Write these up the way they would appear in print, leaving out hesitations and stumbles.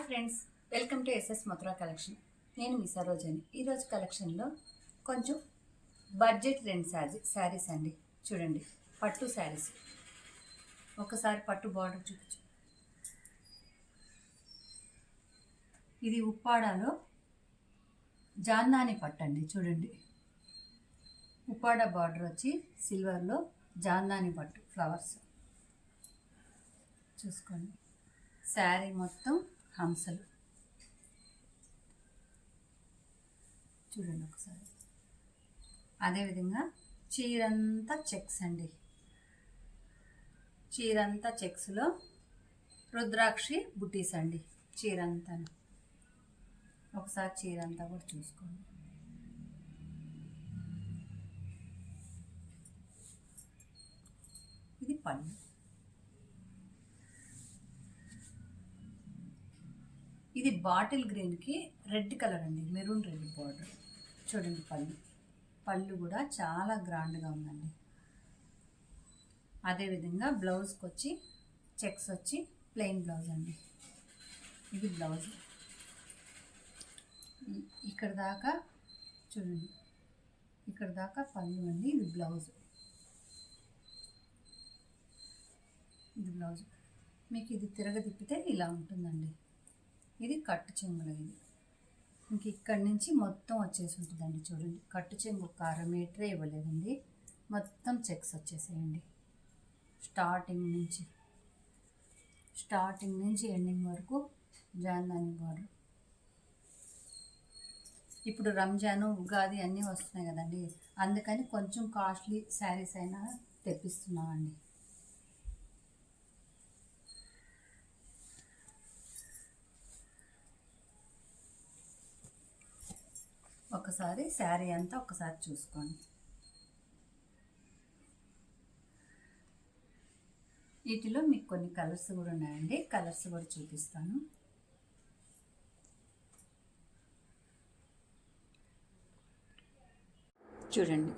Friends, welcome to SS Mathura collection. నేను మీ సరోజని. ఈరోజు కలెక్షన్లో కొంచెం బడ్జెట్ రెండు శారీస్ అండి. చూడండి, పట్టు శారీస్. ఒకసారి పట్టు బార్డర్ చూపించు. ఇది ఉప్పాడాలో జాందాని పట్టు అండి. చూడండి, ఉప్పాడ బార్డర్ వచ్చి సిల్వర్లో జాందాని పట్టు ఫ్లవర్స్ చూసుకోండి. శారీ మొత్తం హంసలు చూడండి ఒకసారి. అదేవిధంగా చీరంతా చెక్స్ అండి. చీరంతా చెక్స్లో రుద్రాక్షి బుటీస్ అండి. చీరంతా ఒకసారి చీరంతా కూడా చూసుకోండి. ఇది పళ్ళు. ఇది బాటిల్ గ్రీన్కి రెడ్ కలర్ అండి, మెరూన్ రెడ్ బార్డర్. చూడండి పళ్ళు కూడా చాలా గ్రాండ్గా ఉందండి. అదేవిధంగా బ్లౌజ్కి వచ్చి చెక్స్ వచ్చి ప్లెయిన్ బ్లౌజ్ అండి. ఇది బ్లౌజ్. ఇక్కడ దాకా చూడండి, ఇక్కడ దాకా పళ్ళు అండి. ఇది బ్లౌజ్. ఇది బ్లౌజ్. మీకు ఇది తిరగదిప్పితే ఇలా ఉంటుందండి. ఇది కట్టు చెంగులో. ఇది ఇంక ఇక్కడి నుంచి మొత్తం వచ్చేసి ఉంటుందండి. చూడండి, కట్టు చెంగు ఒక 1/2 మీటరే ఇవ్వలేదండి. మొత్తం చెక్స్ వచ్చేసేయండి. స్టార్టింగ్ నుంచి ఎండింగ్ వరకు జాందాని బార్డర్. ఇప్పుడు రంజాను, ఉగాది అన్నీ వస్తున్నాయి కదండి, అందుకని కొంచెం కాస్ట్లీ శారీస్ అయినా తెప్పిస్తున్నామండి. ఒకసారి శారీ అంతా ఒకసారి చూసుకోండి. వీటిలో మీకు కొన్ని కలర్స్ కూడా ఉన్నాయండి. కలర్స్ కూడా చూపిస్తాను. చూడండి,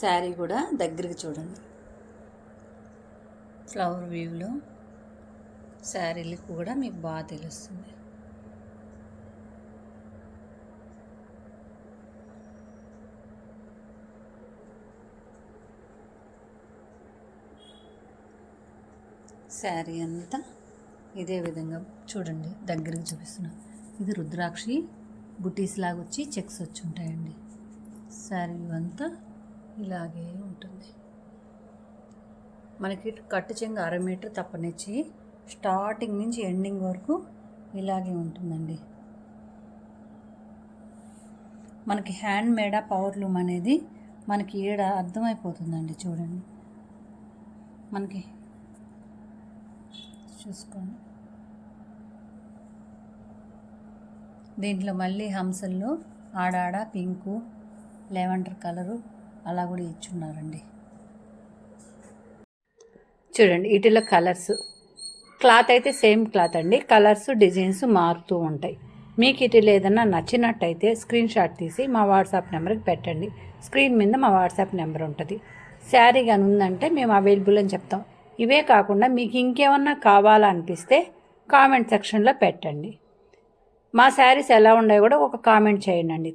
శారీ కూడా దగ్గరికి చూడండి. ఫ్లవర్ వ్యూలో శారీలు కూడా మీకు బాగా తెలుస్తుంది. శారీ అంతా ఇదే విధంగా చూడండి, దగ్గరికి చూపిస్తున్నాను. ఇది రుద్రాక్షి బుటీస్ లాగా వచ్చి చెక్స్ వచ్చి ఉంటాయండి. శారీ అంతా ఇలాగే ఉంటుంది. మనకి కట్టు చెంగు 1/2 మీటర్ తప్పనిచ్చి స్టార్టింగ్ నుంచి ఎండింగ్ వరకు ఇలాగే ఉంటుందండి. మనకి హ్యాండ్ మేడా పవర్లూమ్ అనేది మనకి ఈడ అర్థమైపోతుందండి. చూడండి, మనకి చూసుకోండి. దీంట్లో మళ్ళీ హంసల్లో ఆడాడ పింకు, లెవెండర్ కలరు అలా కూడా ఇచ్చున్నారండి. చూడండి, వీటిలో కలర్స్, క్లాత్ అయితే సేమ్ క్లాత్ అండి. కలర్స్ డిజైన్స్ మారుతూ ఉంటాయి. మీకు వీటిలో ఏదన్నా నచ్చినట్టయితే స్క్రీన్ షాట్ తీసి మా వాట్సాప్ నెంబర్కి పెట్టండి. స్క్రీన్ మీద మా వాట్సాప్ నెంబర్ ఉంటుంది. శారీ కానీ ఉందంటే మేము అవైలబుల్ అని చెప్తాం. ఇవే కాకుండా మీకు ఇంకేమన్నా కావాలనిపిస్తే కామెంట్ సెక్షన్లో పెట్టండి. మా శారీస్ ఎలా ఉన్నాయో కూడా ఒక కామెంట్ చేయండి.